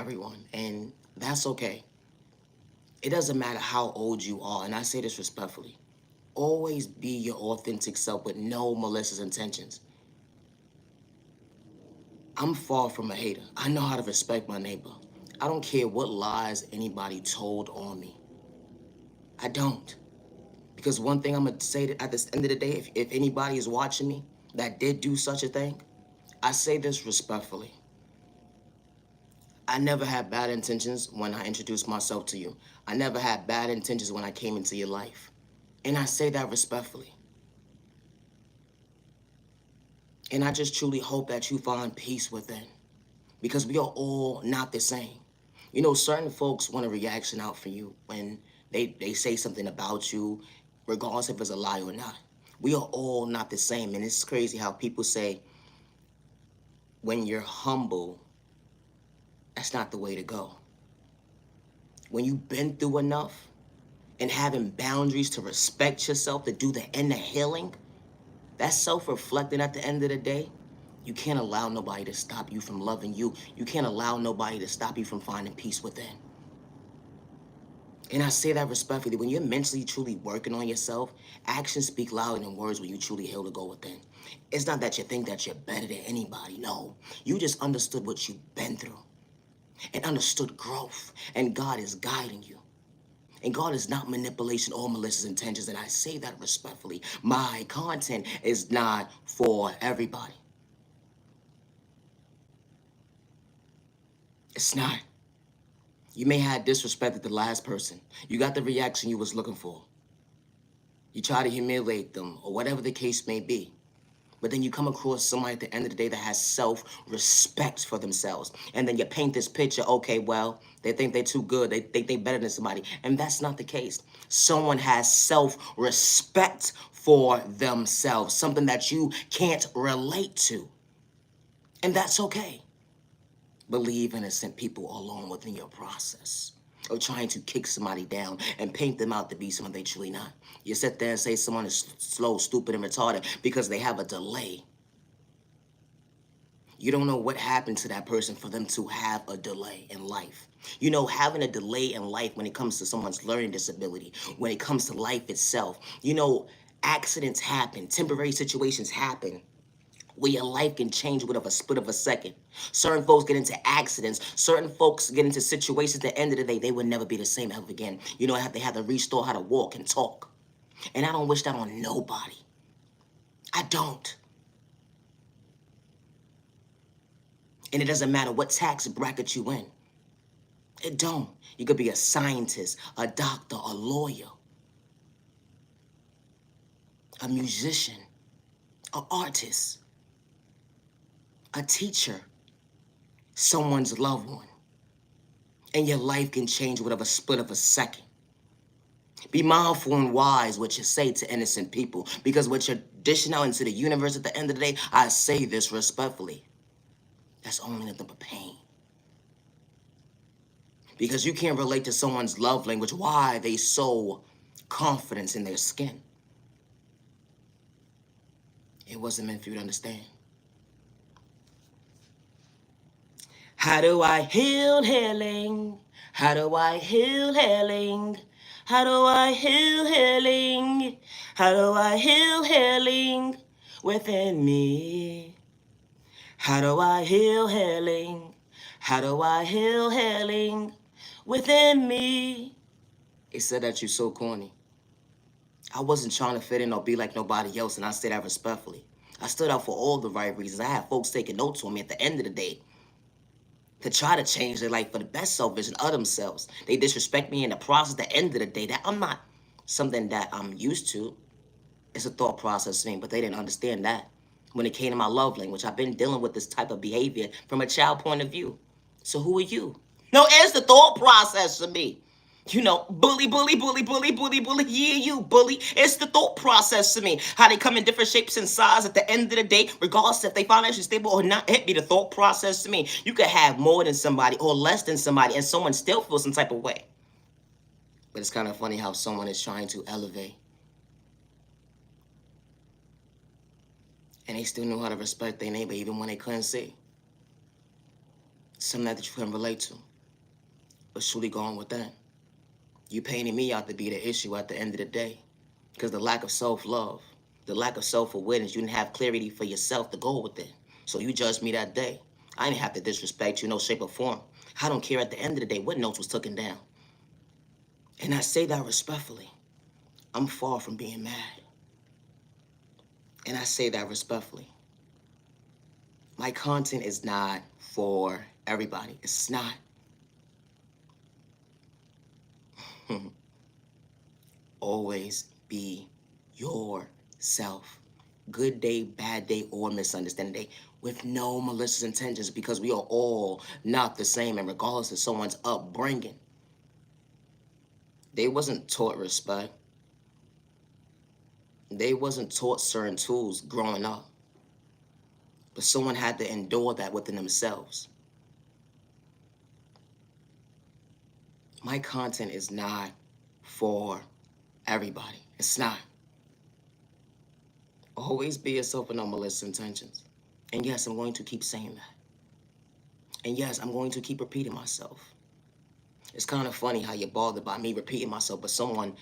everyone, and that's okay. It doesn't matter how old you are, and I say this respectfully. Always be your authentic self with no malicious intentions. I'm far from a hater. I know how to respect my neighbor. I don't care what lies anybody told on me. I don't. Because one thing I'm going to say that at the end of the day, if anybody is watching me that did do such a thing, I say this respectfully. I never had bad intentions when I introduced myself to you. I never had bad intentions when I came into your life. And I say that respectfully. And I just truly hope that you find peace within. Because we are all not the same. You know, certain folks want a reaction out for you when they say something about you, regardless if it's a lie or not. We are all not the same. And it's crazy how people say, when you're humble, that's not the way to go. When you've been through enough and having boundaries to respect yourself, to do the inner healing, that's self-reflecting at the end of the day. You can't allow nobody to stop you from loving you. You can't allow nobody to stop you from finding peace within. And I say that respectfully. When you're mentally, truly working on yourself, actions speak louder than words when you truly heal to go within. It's not that you think that you're better than anybody. No. You just understood what you've been through and understood growth. And God is guiding you. And God is not manipulation or malicious intentions. And I say that respectfully. My content is not for everybody. It's not. You may have disrespected the last person. You got the reaction you was looking for. You try to humiliate them or whatever the case may be. But then you come across somebody at the end of the day that has self-respect for themselves. And then you paint this picture, okay, well, they think they're too good. They think they're better than somebody. And that's not the case. Someone has self-respect for themselves, something that you can't relate to. And that's okay. Believe innocent people alone within your process of trying to kick somebody down and paint them out to be someone they truly not. You sit there and say someone is slow, stupid, and retarded because they have a delay. You don't know what happened to that person for them to have a delay in life. You know, having a delay in life when it comes to someone's learning disability, when it comes to life itself, you know, accidents happen, temporary situations happen, where your life can change with a split of a second. Certain folks get into accidents. Certain folks get into situations at the end of the day, they will never be the same ever again. You know, they have to restore how to walk and talk. And I don't wish that on nobody. I don't. And it doesn't matter what tax bracket you in. It don't. You could be a scientist, a doctor, a lawyer, a musician, an artist, a teacher, someone's loved one. And your life can change with a split of a second. Be mindful and wise what you say to innocent people, because what you're dishing out into the universe at the end of the day, I say this respectfully, that's only nothing but pain. Because you can't relate to someone's love language. Why they so confident in their skin? It wasn't meant for you to understand. How do I heal healing? How do I heal healing? How do I heal healing? How do I heal healing within me? How do I heal healing? How do I heal healing within me? It said that you're so corny. I wasn't trying to fit in or be like nobody else, and I say that respectfully. I stood out for all the right reasons. I had folks taking notes on me at the end of the day to try to change their life for the best self-vision of themselves. They disrespect me in the process at the end of the day. That I'm not something that I'm used to. It's a thought process thing, but they didn't understand that. When it came to my love language, I've been dealing with this type of behavior from a child point of view. So who are you? No, it's the thought process for me. You know, bully, bully, bully, bully, bully, bully. Yeah, you bully. It's the thought process to me. How they come in different shapes and sizes at the end of the day, regardless if they financially stable or not, it be the thought process to me. You could have more than somebody or less than somebody and someone still feels some type of way. But it's kind of funny how someone is trying to elevate and they still know how to respect their neighbor even when they couldn't see. Something that you couldn't relate to. but truly going within. You painting me out to be the issue at the end of the day. Because the lack of self-love, the lack of self-awareness, you didn't have clarity for yourself to go with it. So you judged me that day. I didn't have to disrespect you in no shape or form. I don't care at the end of the day what notes was taken down. And I say that respectfully. I'm far from being mad. And I say that respectfully. My content is not for everybody. It's not. Always be yourself. Good day, bad day, or misunderstanding day, with no malicious intentions, because we are all not the same, and regardless of someone's upbringing, they wasn't taught respect. They wasn't taught certain tools growing up. But someone had to endure that within themselves. My content is not for everybody. It's not. Always be yourself with no malicious intentions. And yes, I'm going to keep saying that. And yes, I'm going to keep repeating myself. It's kind of funny how you're bothered by me repeating myself, but someone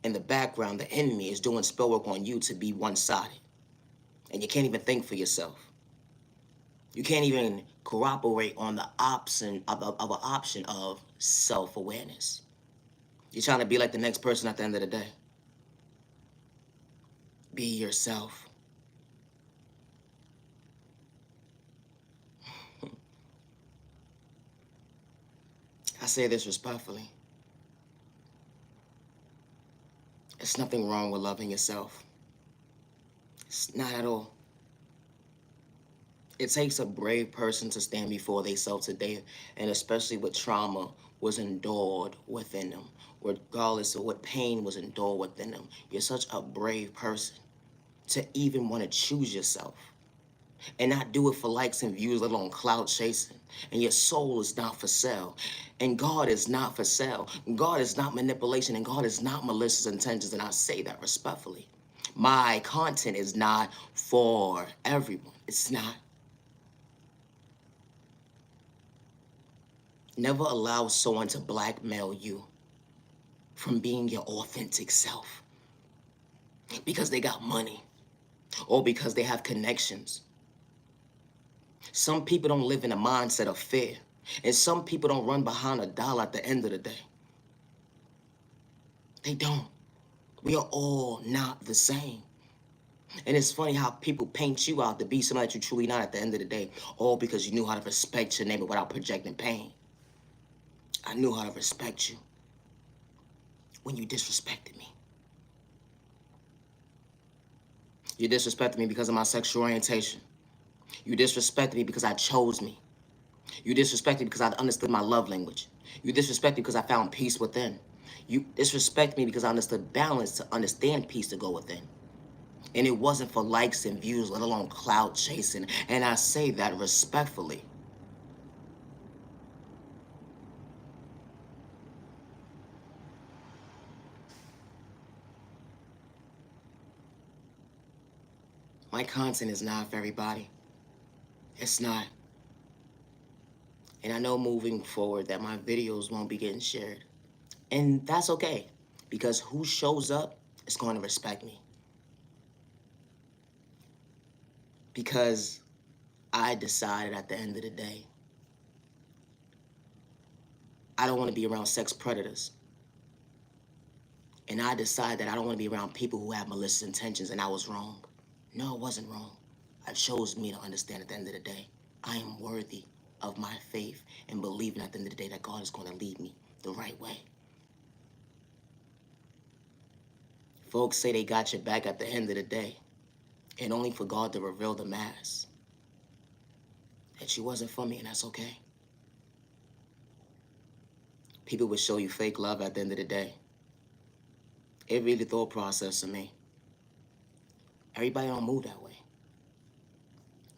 in the background, the enemy, is doing spell work on you to be one-sided. And you can't even think for yourself. You can't even cooperate on the option of an option of self-awareness. You're trying to be like the next person at the end of the day. Be yourself. I say this respectfully. There's nothing wrong with loving yourself. It's not at all. It takes a brave person to stand before themselves today, and especially what trauma was endured within them, regardless of what pain was endured within them. You're such a brave person to even want to choose yourself and not do it for likes and views, let alone clout chasing. And your soul is not for sale. And God is not for sale. God is not manipulation, and God is not malicious intentions, and I say that respectfully. My content is not for everyone. It's not. Never allow someone to blackmail you from being your authentic self because they got money or because they have connections. Some people don't live in a mindset of fear, and some people don't run behind a dollar at the end of the day. They don't. We are all not the same. And it's funny how people paint you out to be somebody that you're truly not at the end of the day, all because you knew how to respect your neighbor without projecting pain. I knew how to respect you when you disrespected me. You disrespected me because of my sexual orientation. You disrespected me because I chose me. You disrespected me because I understood my love language. You disrespected me because I found peace within. You disrespected me because I understood balance to understand peace to go within. And it wasn't for likes and views, let alone clout chasing. And I say that respectfully. My content is not for everybody. It's not. And I know moving forward that my videos won't be getting shared. And that's okay, because who shows up is going to respect me. Because I decided at the end of the day, I don't want to be around sex predators. And I decided that I don't want to be around people who have malicious intentions, and I was wrong. No, it wasn't wrong. I chose me to understand at the end of the day, I am worthy of my faith and believing at the end of the day that God is going to lead me the right way. Folks say they got your back at the end of the day, and only for God to reveal the mask. That you wasn't for me, and that's okay. People would show you fake love at the end of the day. It really thought process to me. Everybody don't move that way.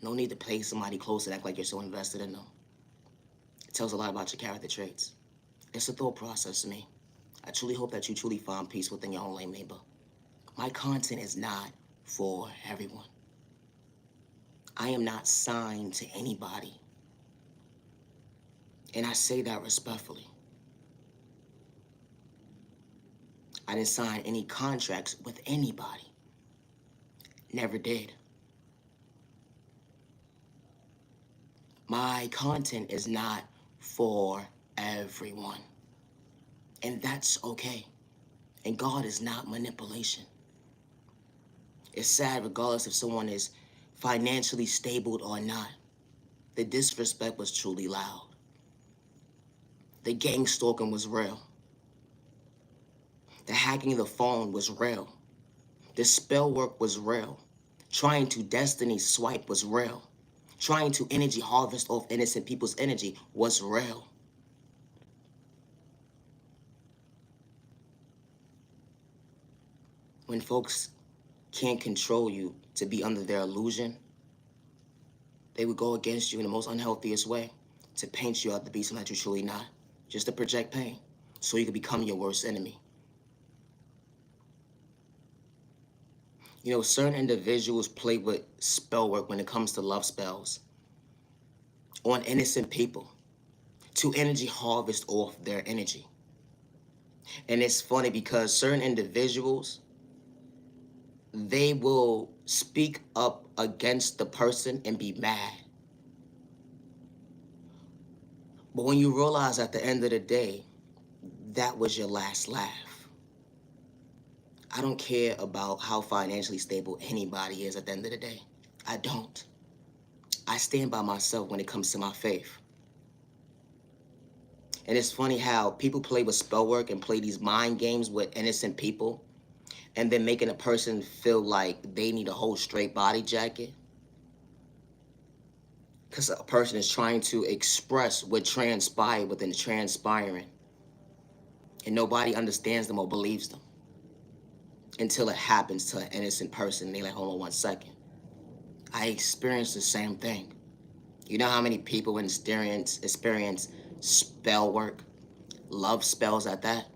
No need to play somebody close and act like you're so invested in them. It tells a lot about your character traits. It's a thought process to me. I truly hope that you truly find peace within your own lane, neighbor. My content is not for everyone. I am not signed to anybody. And I say that respectfully. I didn't sign any contracts with anybody. Never did. My content is not for everyone. And that's okay. And God is not manipulation. It's sad regardless if someone is financially stable or not. The disrespect was truly loud. The gang stalking was real. The hacking of the phone was real. The spell work was real. Trying to destiny swipe was real. Trying to energy harvest off innocent people's energy was real. When folks can't control you to be under their illusion, they would go against you in the most unhealthiest way to paint you out to be something that you're truly not, just to project pain so you can become your worst enemy. You know, certain individuals play with spell work when it comes to love spells on innocent people to energy harvest off their energy. And it's funny because certain individuals, they will speak up against the person and be mad. But when you realize at the end of the day, that was your last laugh. I don't care about how financially stable anybody is at the end of the day. I don't. I stand by myself when it comes to my faith. And it's funny how people play with spell work and play these mind games with innocent people and then making a person feel like they need a whole straight body jacket because a person is trying to express what transpired within the transpiring, and nobody understands them or believes them until it happens to an innocent person. They like, hold on 1 second. I experienced the same thing. You know how many people experience spell work, love spells at that?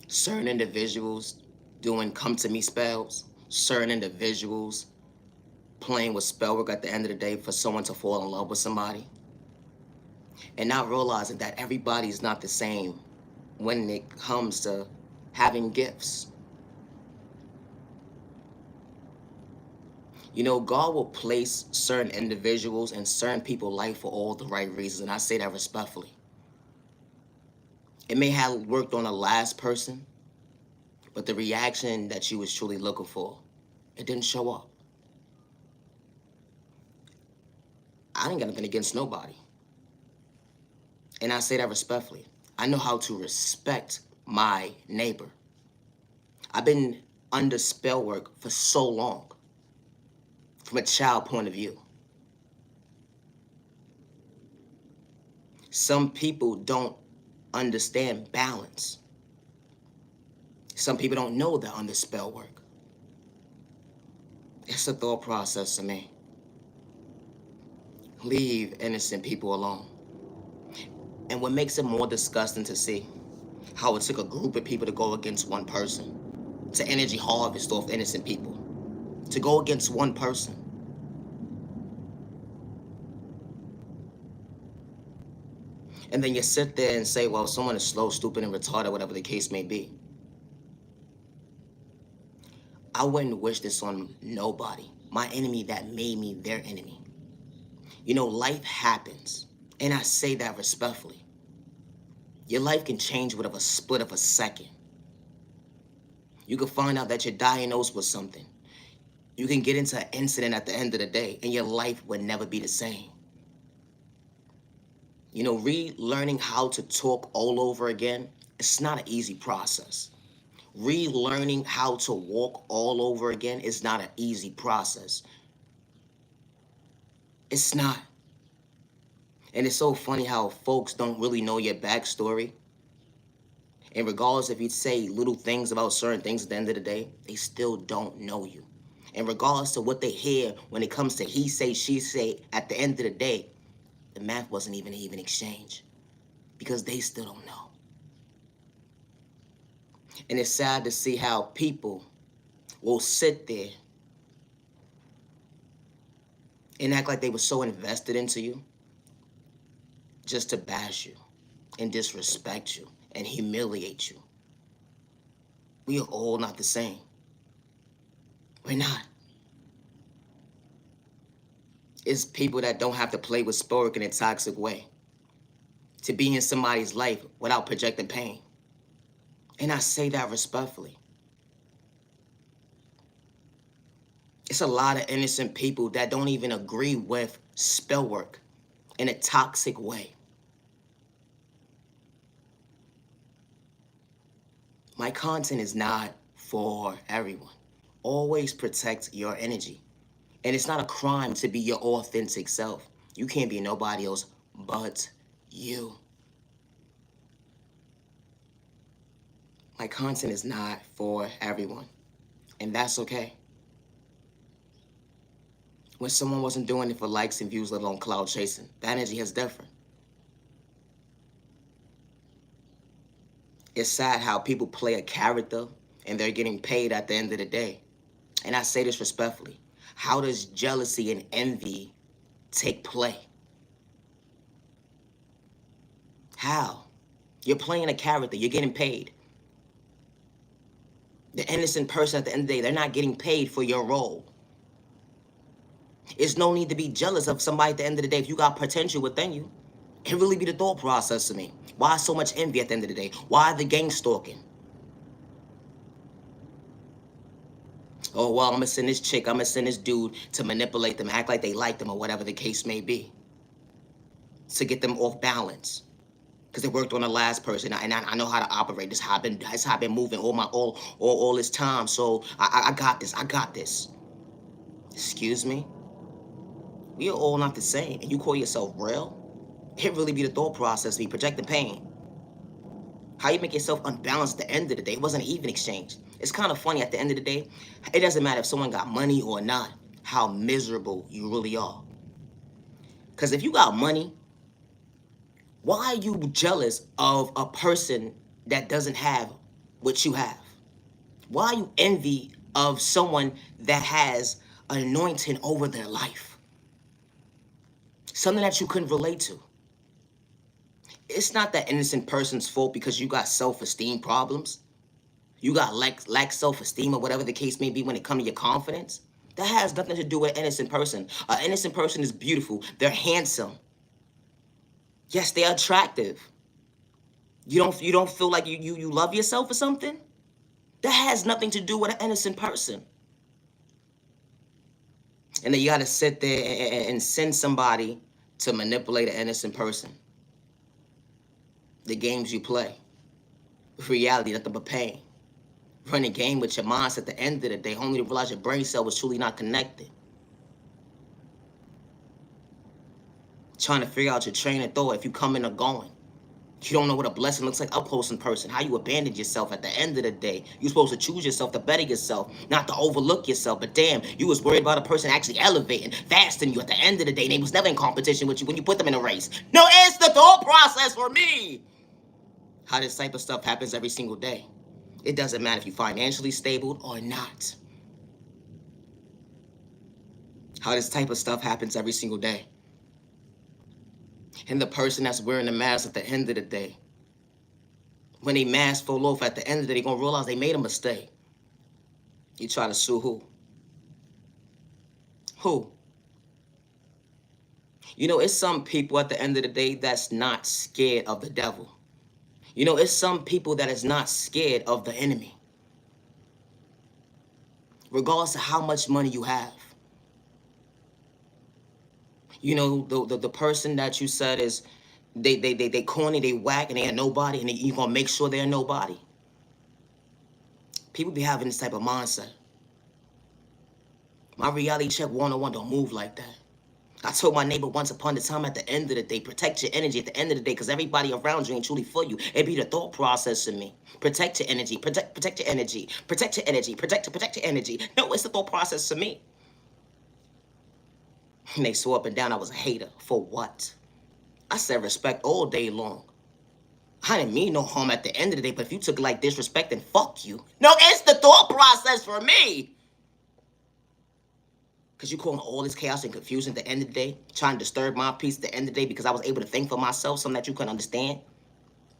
Certain individuals doing come to me spells, certain individuals playing with spell work at the end of the day for someone to fall in love with somebody, and not realizing that everybody's not the same when it comes to having gifts. You know, God will place certain individuals in certain people's life for all the right reasons, and I say that respectfully. It may have worked on the last person, but the reaction that you was truly looking for, it didn't show up. I didn't got nothing against nobody. And I say that respectfully. I know how to respect my neighbor. I've been under spell work for so long, from a child point of view. Some people don't understand balance. Some people don't know they're under spell work. It's a thought process to me. Leave innocent people alone. And what makes it more disgusting to see, how it took a group of people to go against one person, to energy harvest off innocent people, to go against one person. And then you sit there and say, well, someone is slow, stupid, and retarded, whatever the case may be. I wouldn't wish this on nobody. My enemy that made me their enemy. You know, life happens. And I say that respectfully. Your life can change with a split of a second. You can find out that you're diagnosed with something. You can get into an incident at the end of the day, and your life would never be the same. You know, relearning how to talk all over again, it's not an easy process. Relearning how to walk all over again is not an easy process. It's not. And it's so funny how folks don't really know your backstory. And regardless if you say little things about certain things at the end of the day, they still don't know you. And regardless of what they hear when it comes to he say, she say, at the end of the day, the math wasn't even an even exchange because they still don't know. And it's sad to see how people will sit there and act like they were so invested into you just to bash you and disrespect you and humiliate you. We are all not the same. We're not. It's people that don't have to play with sport in a toxic way. To be in somebody's life without projecting pain. And I say that respectfully. It's a lot of innocent people that don't even agree with spell work in a toxic way. My content is not for everyone. Always protect your energy. And it's not a crime to be your authentic self. You can't be nobody else but you. My content is not for everyone. And that's okay. When someone wasn't doing it for likes and views, let alone cloud chasing, that energy is different. It's sad how people play a character and they're getting paid at the end of the day. And I say this respectfully. How does jealousy and envy take play? How? You're playing a character. You're getting paid. The innocent person at the end of the day, they're not getting paid for your role. There's no need to be jealous of somebody at the end of the day if you got potential within you. It really be the thought process to me. Why so much envy at the end of the day? Why the gang stalking? Oh, well, I'm going to send this chick, I'm going to send this dude to manipulate them, act like they like them or whatever the case may be. To get them off balance. Because they worked on the last person, and I know how to operate. That's how I've been moving all this time. So I got this, I got this. Excuse me? We are all not the same. And you call yourself real? It really be the thought process, be projecting pain. How you make yourself unbalanced at the end of the day. It wasn't an even exchange. It's kind of funny at the end of the day. It doesn't matter if someone got money or not, how miserable you really are. Because if you got money, why are you jealous of a person that doesn't have what you have? Why are you envy of someone that has an anointing over their life? Something that you couldn't relate to. It's not that innocent person's fault because you got self-esteem problems. You got lack self-esteem or whatever the case may be when it comes to your confidence. That has nothing to do with an innocent person. An innocent person is beautiful. They're handsome. Yes, they're attractive. You don't feel like you love yourself or something? That has nothing to do with an innocent person. And then you gotta sit there and send somebody to manipulate an innocent person. The games you play. Reality, nothing but pain. Run a game with your mindset at the end of the day, only to realize your brain cell was truly not connected. Trying to figure out your train of thought if you coming or going. You don't know what a blessing looks like up close in person. How you abandon yourself at the end of the day. You're supposed to choose yourself to better yourself, not to overlook yourself. But damn, you was worried about a person actually elevating, faster than you at the end of the day. They was never in competition with you when you put them in a race. No, it's the thought process for me. How this type of stuff happens every single day. It doesn't matter if you're financially stable or not. How this type of stuff happens every single day. And the person that's wearing the mask at the end of the day, when they mask fall off at the end of the day, they're going to realize they made a mistake. You try to sue who? Who? You know, it's some people at the end of the day that's not scared of the devil. You know, it's some people that is not scared of the enemy. Regardless of how much money you have. You know, the person that you said is, they corny, they whack, and they are nobody, and you're going to make sure they're nobody. People be having this type of mindset. My reality check 101 don't move like that. I told my neighbor once upon a time at the end of the day, protect your energy at the end of the day, because everybody around you ain't truly for you. It be the thought process in me. Protect your energy, protect your energy, protect your energy, protect your energy. No, it's the thought process to me. And they swore up and down I was a hater. For what? I said respect all day long. I didn't mean no harm at the end of the day, but if you took it like disrespect, then fuck you. No, it's the thought process for me. Because you calling all this chaos and confusion at the end of the day, trying to disturb my peace at the end of the day because I was able to think for myself, something that you couldn't understand,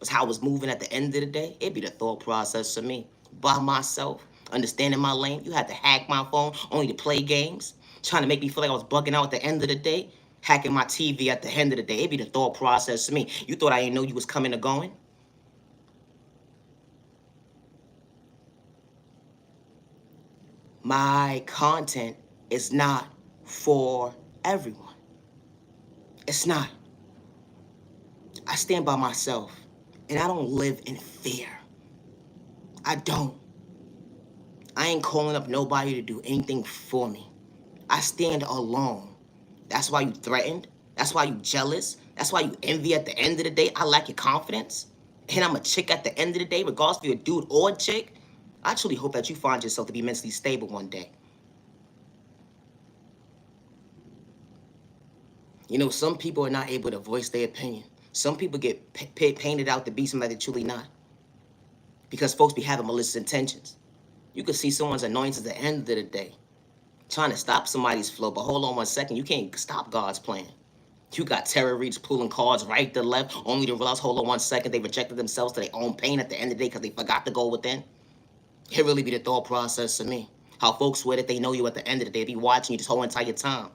was how I was moving at the end of the day. It'd be the thought process to me. by myself, understanding my lane. You had to hack my phone only to play games, trying to make me feel like I was bugging out at the end of the day, hacking my TV at the end of the day. It'd be the thought process to me. You thought I didn't know you was coming or going? My content is not for everyone. It's not. I stand by myself, and I don't live in fear. I don't. I ain't calling up nobody to do anything for me. I stand alone. That's why you threatened. That's why you jealous. That's why you envy at the end of the day. I lack your confidence. And I'm a chick at the end of the day, regardless if you're a dude or a chick. I truly hope that you find yourself to be mentally stable one day. You know, some people are not able to voice their opinion. Some people get painted out to be somebody they're truly not. Because folks be having malicious intentions. You could see someone's anointed at the end of the day, trying to stop somebody's flow, but hold on one second, you can't stop God's plan. You got terror reads pulling cards right to left, only to realize, hold on one second, they rejected themselves to their own pain at the end of the day because they forgot to go within. It really be the thought process to me. How folks swear that they know you at the end of the day, they be watching you this whole entire time.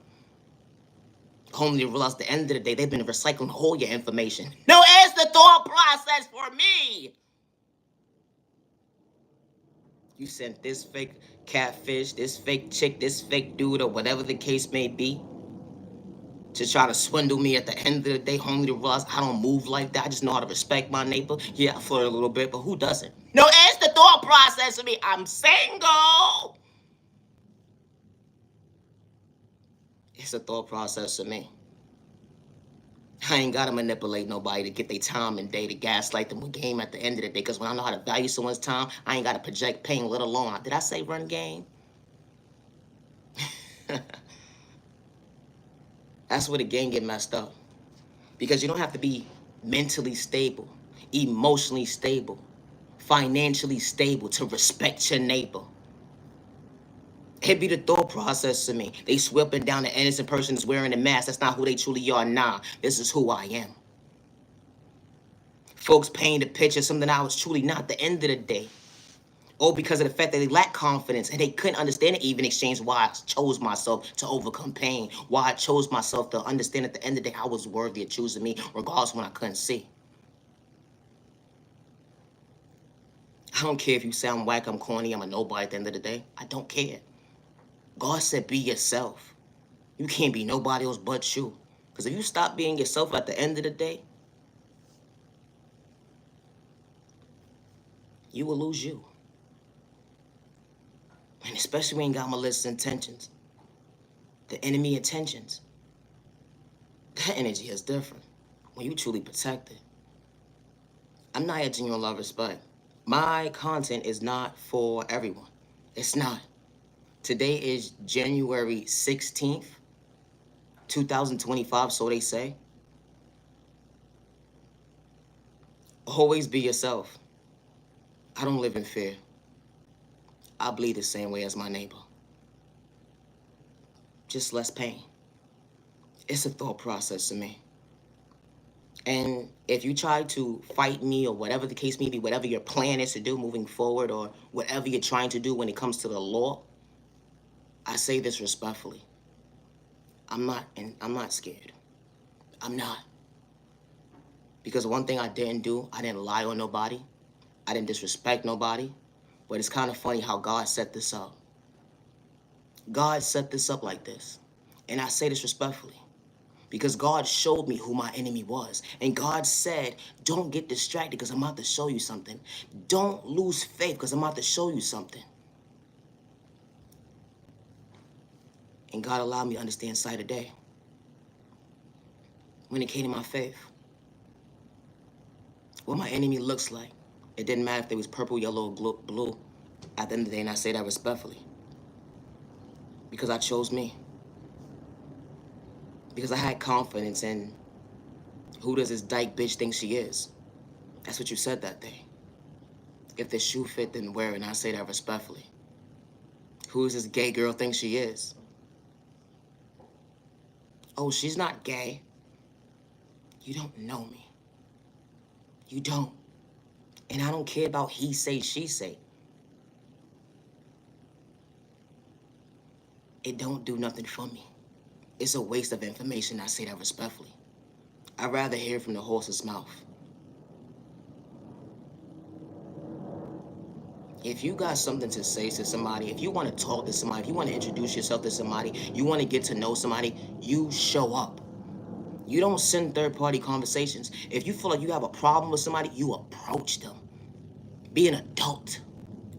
Only to realize at the end of the day, they've been recycling all your information. No, it's the thought process for me. You sent this fake catfish, this fake chick, this fake dude, or whatever the case may be, to try to swindle me at the end of the day, only to realize I don't move like that. I just know how to respect my neighbor. Yeah, I flirt a little bit, but who doesn't? No, it's the thought process for me. I'm single. It's a thought process for me. I ain't gotta manipulate nobody to get their time and day to gaslight them with game at the end of the day. Because when I know how to value someone's time, I ain't gotta project pain, let alone. Did I say run game? That's where the game get messed up. Because you don't have to be mentally stable, emotionally stable, financially stable to respect your neighbor. It be the thought process to me. They sweeping down the innocent person who's wearing a mask. That's not who they truly are. Nah, this is who I am. Folks paint a picture of something I was truly not at the end of the day. Or because of the fact that they lack confidence and they couldn't understand it even exchange why I chose myself to overcome pain. Why I chose myself to understand at the end of the day I was worthy of choosing me regardless when I couldn't see. I don't care if you sound whack, I'm corny, I'm a nobody at the end of the day. I don't care. God said be yourself. You can't be nobody else but you. Because if you stop being yourself at the end of the day, you will lose you. And especially when you got malicious intentions. The enemy intentions. That energy is different when you truly protect it. I'm Niyah Genuine Love Respect. My content is not for everyone. It's not. Today is January 16th, 2025, so they say. Always be yourself. I don't live in fear. I bleed the same way as my neighbor. Just less pain. It's a thought process to me. And if you try to fight me or whatever the case may be, whatever your plan is to do moving forward or whatever you're trying to do when it comes to the law, I say this respectfully. I'm not scared. I'm not. Because one thing I didn't do, I didn't lie on nobody. I didn't disrespect nobody. But it's kind of funny how God set this up. God set this up like this. And I say this respectfully. Because God showed me who my enemy was. And God said, don't get distracted because I'm about to show you something. Don't lose faith because I'm about to show you something. And God allowed me to understand sight of day. When it came to my faith. What my enemy looks like. It didn't matter if they was purple, yellow, or blue. At the end of the day, and I say that respectfully. Because I chose me. Because I had confidence in who does this dyke bitch think she is? That's what you said that day. If the shoe fit, then wear it, and I say that respectfully. Who does this gay girl think she is? Oh, she's not gay. You don't know me. You don't. And I don't care about he say, she say. it don't do nothing for me. It's a waste of information. I say that respectfully. I'd rather hear from the horse's mouth. If you got something to say to somebody, if you want to talk to somebody, if you want to introduce yourself to somebody, you want to get to know somebody, you show up. You don't send third-party conversations. If you feel like you have a problem with somebody, you approach them. Be an adult,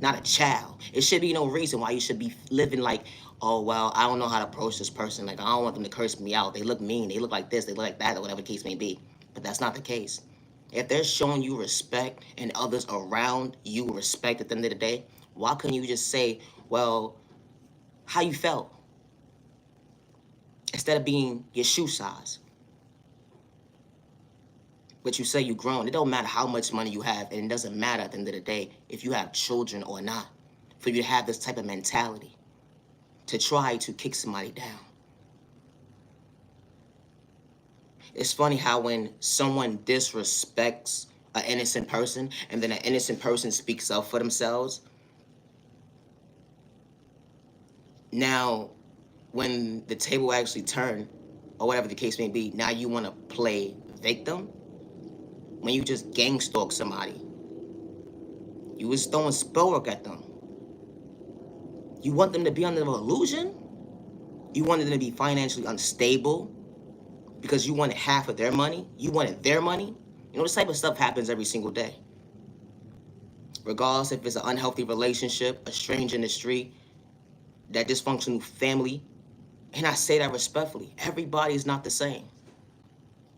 not a child. It should be no reason why you should be living like, oh, well, I don't know how to approach this person. Like, I don't want them to curse me out. They look mean. They look like this. They look like that, or whatever the case may be. But that's not the case. If they're showing you respect and others around you respect at the end of the day, why couldn't you just say, well, how you felt? Instead of being your shoe size. But you say you grown. It don't matter how much money you have, and it doesn't matter at the end of the day if you have children or not. For you to have this type of mentality to try to kick somebody down. It's funny how when someone disrespects an innocent person and then an innocent person speaks up for themselves, now when the table actually turned, or whatever the case may be, now you want to play victim? When you just gang stalk somebody, you was throwing spell work at them. You want them to be under an illusion? You wanted them to be financially unstable because you wanted half of their money? You wanted their money? You know, this type of stuff happens every single day. Regardless if it's an unhealthy relationship, a stranger in the street, that dysfunctional family, and I say that respectfully, everybody is not the same.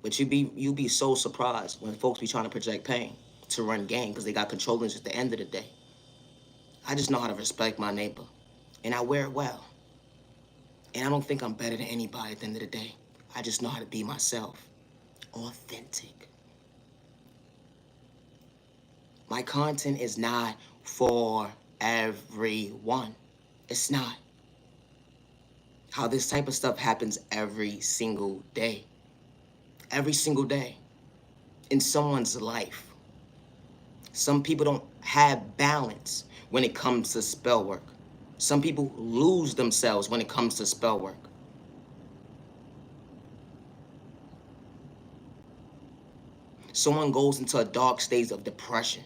But you be so surprised when folks be trying to project pain to run game because they got control at the end of the day. I just know how to respect my neighbor, and I wear it well. And I don't think I'm better than anybody at the end of the day. I just know how to be myself, authentic. My content is not for everyone. It's not. How this type of stuff happens every single day. Every single day in someone's life. Some people don't have balance when it comes to spell work. Some people lose themselves when it comes to spell work. Someone goes into a dark state of depression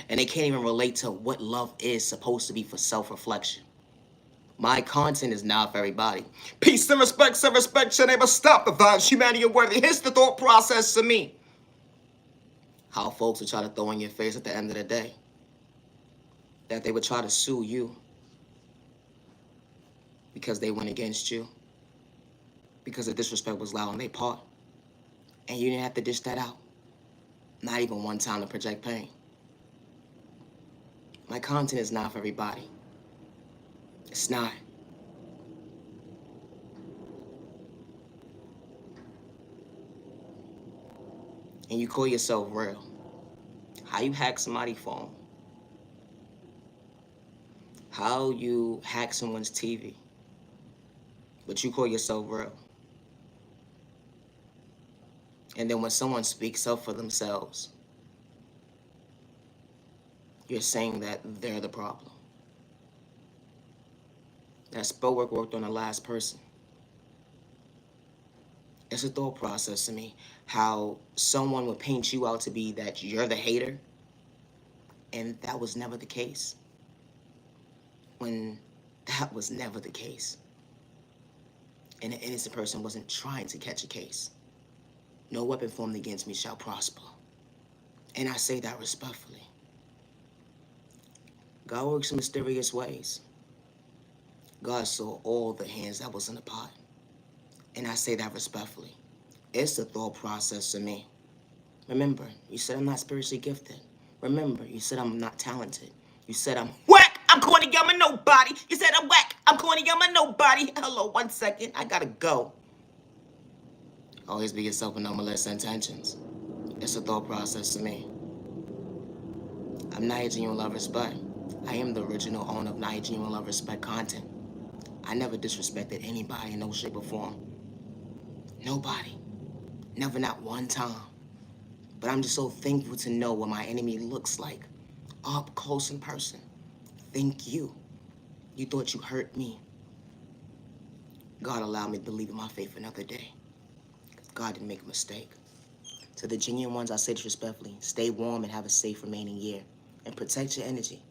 and they can't even relate to what love is supposed to be for self-reflection. My content is not for everybody. Peace and respect, should never stop the vibes. Humanity and worthy. Here's the thought process to me. How folks would try to throw in your face at the end of the day. That they would try to sue you. Because they went against you. Because the disrespect was loud on their part. And you didn't have to dish that out. Not even one time to project pain. My content is not for everybody. It's not. And you call yourself real. How you hack somebody's phone. How you hack someone's TV. But you call yourself real. And then when someone speaks up for themselves, you're saying that they're the problem. That spell work worked on the last person. It's a thought process to me. How someone would paint you out to be that you're the hater. And that was never the case. When that was never the case. And an innocent person wasn't trying to catch a case. No weapon formed against me shall prosper. And I say that respectfully. God works in mysterious ways. God saw all the hands that was in the pot. And I say that respectfully. It's a thought process to me. Remember, you said I'm not spiritually gifted. Remember, you said I'm not talented. You said I'm whack, I'm corny, I'm a nobody. You said I'm whack, I'm corny, I'm a nobody. Hello, 1 second, I gotta go. Always be yourself with no malicious intentions. It's a thought process to me. I'm Niyah Genuine Love Respect. I am the original owner of Niyah Genuine Love Respect content. I never disrespected anybody in no shape or form. Nobody. Never, not one time. But I'm just so thankful to know what my enemy looks like. Up close in person. Thank you. You thought you hurt me. God allowed me to believe in my faith another day. God didn't make a mistake. To the genuine ones, I say this respectfully. Stay warm and have a safe remaining year. And protect your energy.